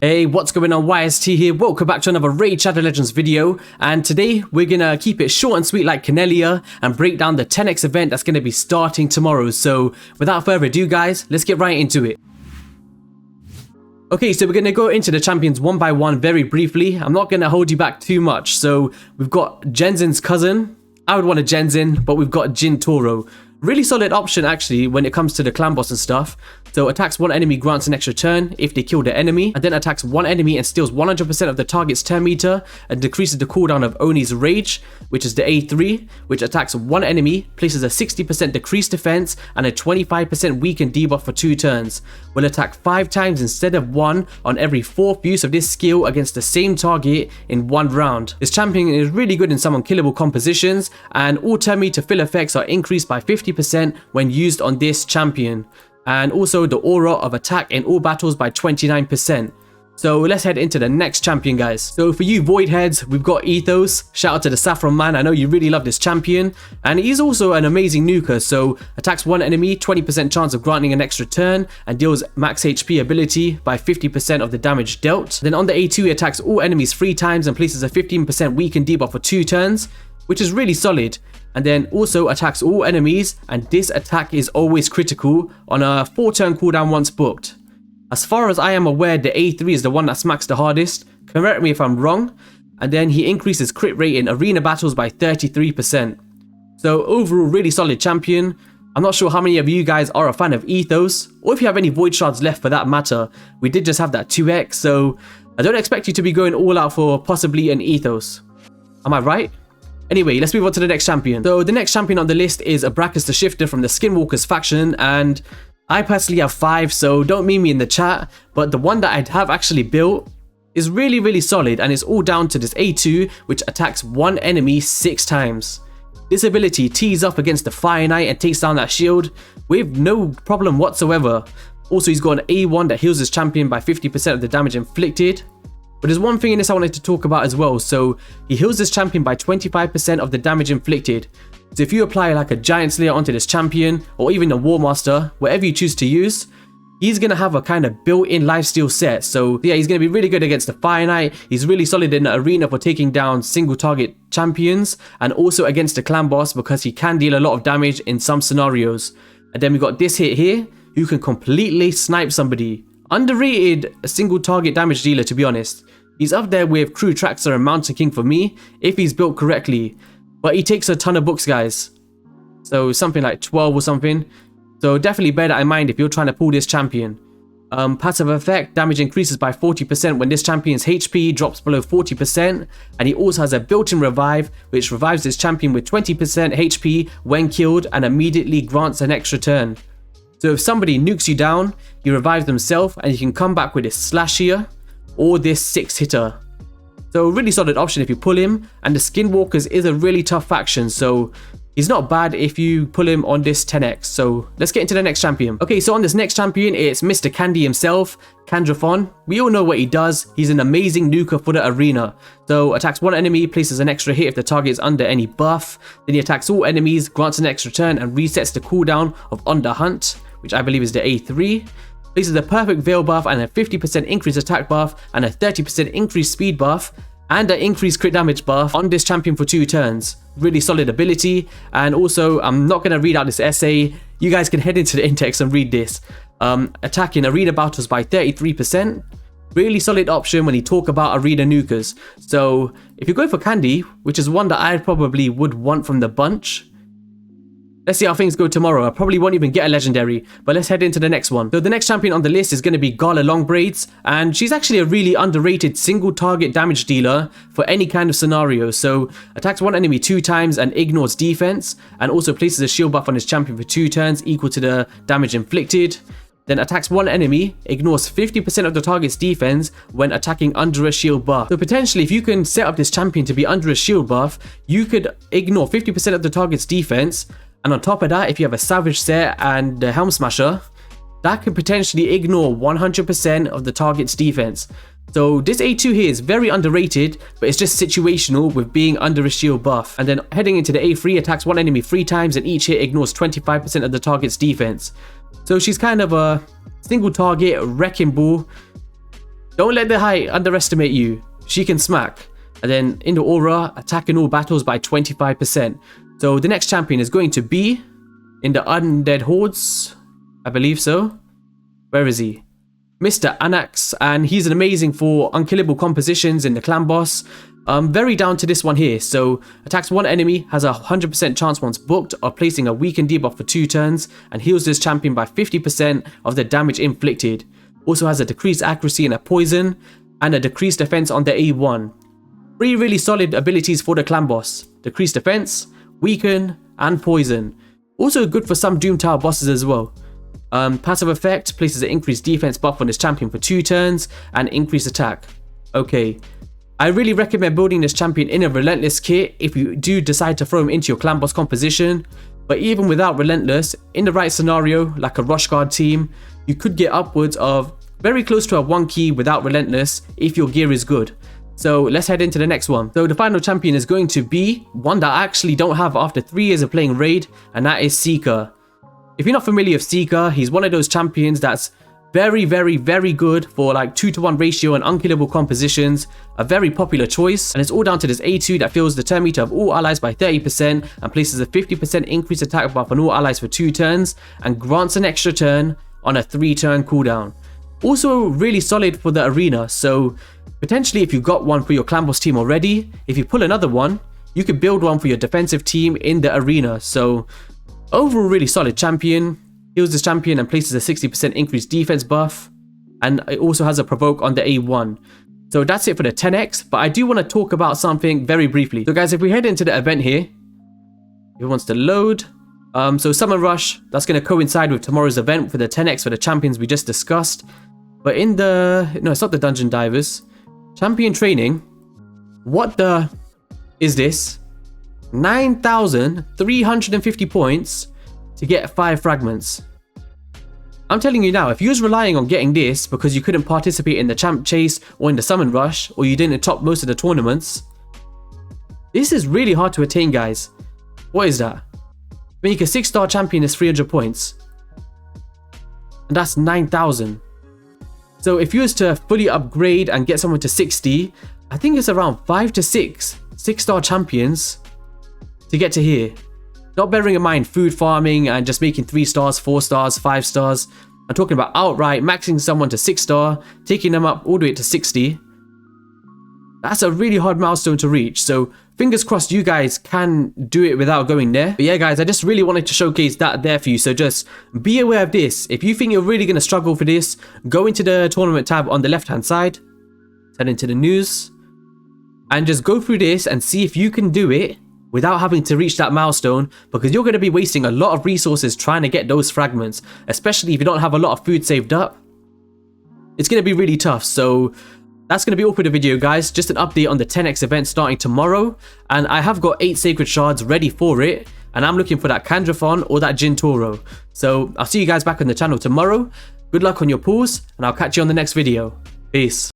Hey, what's going on? YST here. Welcome back to another Raid Shadow Legends video, and today we're gonna keep it short and sweet like Canelia and break down the 10x event that's gonna be starting tomorrow. So without further ado guys, let's get right into it. Okay, so we're gonna go into the champions one by one very briefly. I'm not gonna hold you back too much. So we've got Jensen's cousin. I would want a Jensen, but we've got Gintoro. Really solid option actually when it comes to the clan boss and stuff. So attacks one enemy, grants an extra turn if they kill the enemy, and then attacks one enemy and steals 100% of the target's turn meter and decreases the cooldown of Oni's rage, which is the A3, which attacks one enemy, places a 60% decreased defense and a 25% weakened debuff for 2 turns. Will attack 5 times instead of 1 on every 4th use of this skill against the same target in 1 round. This champion is really good in some unkillable compositions, and all turn meter fill effects are increased by 50% when used on this champion. And also the aura of attack in all battles by 29%. So let's head into the next champion guys. So for you void heads, we've got Ethos. Shout out to the Saffron man, I know you really love this champion. And he's also an amazing nuker, so attacks one enemy, 20% chance of granting an extra turn, and deals max HP ability by 50% of the damage dealt. Then on the A2 he attacks all enemies 3 times and places a 15% weakened debuff for 2 turns, which is really solid. And then also attacks all enemies, and this attack is always critical on a 4-turn cooldown once booked. As far as I am aware, the A3 is the one that smacks the hardest, correct me if I'm wrong. And then he increases crit rate in arena battles by 33%. So overall really solid champion. I'm not sure how many of you guys are a fan of Ethos, or if you have any void shards left for that matter. We did just have that 2x, so I don't expect you to be going all out for possibly an Ethos. Am I right? Anyway, let's move on to the next champion. So the next champion on the list is Abraxas the Shifter from the Skinwalkers faction, and I personally have 5, so don't meme me in the chat, but the one that I have actually built is really solid, and it's all down to this A2, which attacks one enemy 6 times. This ability tees up against the Fire Knight and takes down that shield with no problem whatsoever. Also, he's got an A1 that heals his champion by 50% of the damage inflicted. But there's one thing in this I wanted to talk about as well. So he heals this champion by 25% of the damage inflicted. So if you apply like a Giant Slayer onto this champion, or even a War Master, whatever you choose to use, he's going to have a kind of built-in lifesteal set. So yeah, he's going to be really good against the Fire Knight. He's really solid in the arena for taking down single target champions, and also against the clan boss because he can deal a lot of damage in some scenarios. And then we got this hit here, who can completely snipe somebody. Underrated single target damage dealer, to be honest. He's up there with Crew Traxxer and Mountain King for me, if he's built correctly. But he takes a ton of books, guys. So something like 12 or something. So definitely bear that in mind if you're trying to pull this champion. Passive effect, damage increases by 40% when this champion's HP drops below 40. And he also has a built-in revive, which revives this champion with 20% HP when killed and immediately grants an extra turn. So if somebody nukes you down, he revives themselves and you can come back with this slash here or this 6-hitter. So really solid option if you pull him, and the Skinwalkers is a really tough faction, so he's not bad if you pull him on this 10x. So let's get into the next champion. Okay, so on this next champion, it's Mr. Candy himself, Candrathon. We all know what he does. He's an amazing nuker for the arena. So attacks one enemy, places an extra hit if the target is under any buff. Then he attacks all enemies, grants an extra turn, and resets the cooldown of Under Hunt, which I believe is the A3. Places a perfect veil buff and a 50% increased attack buff and a 30% increased speed buff and an increased crit damage buff on this champion for 2 turns. Really solid ability. And also, I'm not going to read out this essay. You guys can head into the index and read this. Attacking arena battles by 33%. Really solid option when you talk about arena nukers. So if you go for Candy, which is one that I probably would want from the bunch, let's see how things go tomorrow. I probably won't even get a legendary, but let's head into the next one. So the next champion on the list is going to be Gallo Longbraids, and she's actually a really underrated single target damage dealer for any kind of scenario. So attacks one enemy 2 times and ignores defense, and also places a shield buff on his champion for 2 turns equal to the damage inflicted. Then attacks one enemy, ignores 50% of the target's defense when attacking under a shield buff. So potentially if you can set up this champion to be under a shield buff, you could ignore 50% of the target's defense. And on top of that, if you have a Savage set and the Helm Smasher, that could potentially ignore 100% of the target's defense. So this A2 here is very underrated, but it's just situational with being under a shield buff. And then heading into the A3, attacks one enemy 3 times and each hit ignores 25% of the target's defense. So she's kind of a single target wrecking ball Don't let the height underestimate you. She can smack. And then in the aura, attack in all battles by 25%. So the next champion is going to be in the undead hordes. I believe so. Where is he? Mr. Annax, and he's an amazing for unkillable compositions in the clan boss. Very down to this one here. So attacks one enemy, has a 100% chance once booked of placing a weaken debuff for 2 turns, and heals this champion by 50% of the damage inflicted. Also has a decreased accuracy and a poison, and a decreased defense on the A1. 3 really solid abilities for the clan boss. Decreased defense, weaken, and poison. Also good for some Doom Tower bosses as well. Passive effect places an increased defense buff on this champion for 2 turns and increased attack. Okay, I really recommend building this champion in a Relentless kit if you do decide to throw him into your clan boss composition. But even without Relentless, in the right scenario, like a Rush Guard team, you could get upwards of very close to a 1 key without Relentless if your gear is good. So let's head into the next one. So the final champion is going to be one that I actually don't have after 3 years of playing Raid, and that is Seeker. If you're not familiar with Seeker, he's one of those champions that's very good for like 2-to-1 ratio and unkillable compositions. A very popular choice, and it's all down to this A2 that fills the turn meter of all allies by 30% and places a 50% increased attack buff on all allies for 2 turns and grants an extra turn on a 3-turn cooldown. Also really solid for the arena, so potentially if you got one for your clan boss team already, if you pull another one, you could build one for your defensive team in the arena. So overall really solid champion. Heals this champion and places a 60% increased defense buff, and it also has a provoke on the A1. So that's it for the 10x, but I do want to talk about something very briefly. So guys, if we head into the event here, it wants to load. So Summon Rush, that's going to coincide with tomorrow's event for the 10x for the champions we just discussed. But in the, no, it's not the Dungeon Divers. Champion Training, what the is this? 9,350 points to get 5 fragments. I'm telling you now, if you was relying on getting this because you couldn't participate in the champ chase or in the summon rush, or you didn't top most of the tournaments, this is really hard to attain, guys. What is that? Make a 6-star champion is 300 points, and that's 9,000. So if you was to fully upgrade and get someone to 60, I think it's around 5 to 6 6-star champions to get to here. Not bearing in mind food farming and just making 3 stars, 4 stars, 5 stars. I'm talking about outright maxing someone to 6-star, taking them up all the way to 60. That's a really hard milestone to reach. So fingers crossed you guys can do it without going there. But yeah guys, I just really wanted to showcase that there for you. So just be aware of this. If you think you're really going to struggle for this, go into the tournament tab on the left hand side, head into the news, and just go through this and see if you can do it without having to reach that milestone, because you're going to be wasting a lot of resources trying to get those fragments, especially if you don't have a lot of food saved up. It's going to be really tough. So that's going to be all for the video, guys. Just an update on the 10x event starting tomorrow, and I have got 8 sacred shards ready for it, and I'm looking for that Candrathon or that Gintoro. So I'll see you guys back on the channel tomorrow. Good luck on your pulls, and I'll catch you on the next video. Peace.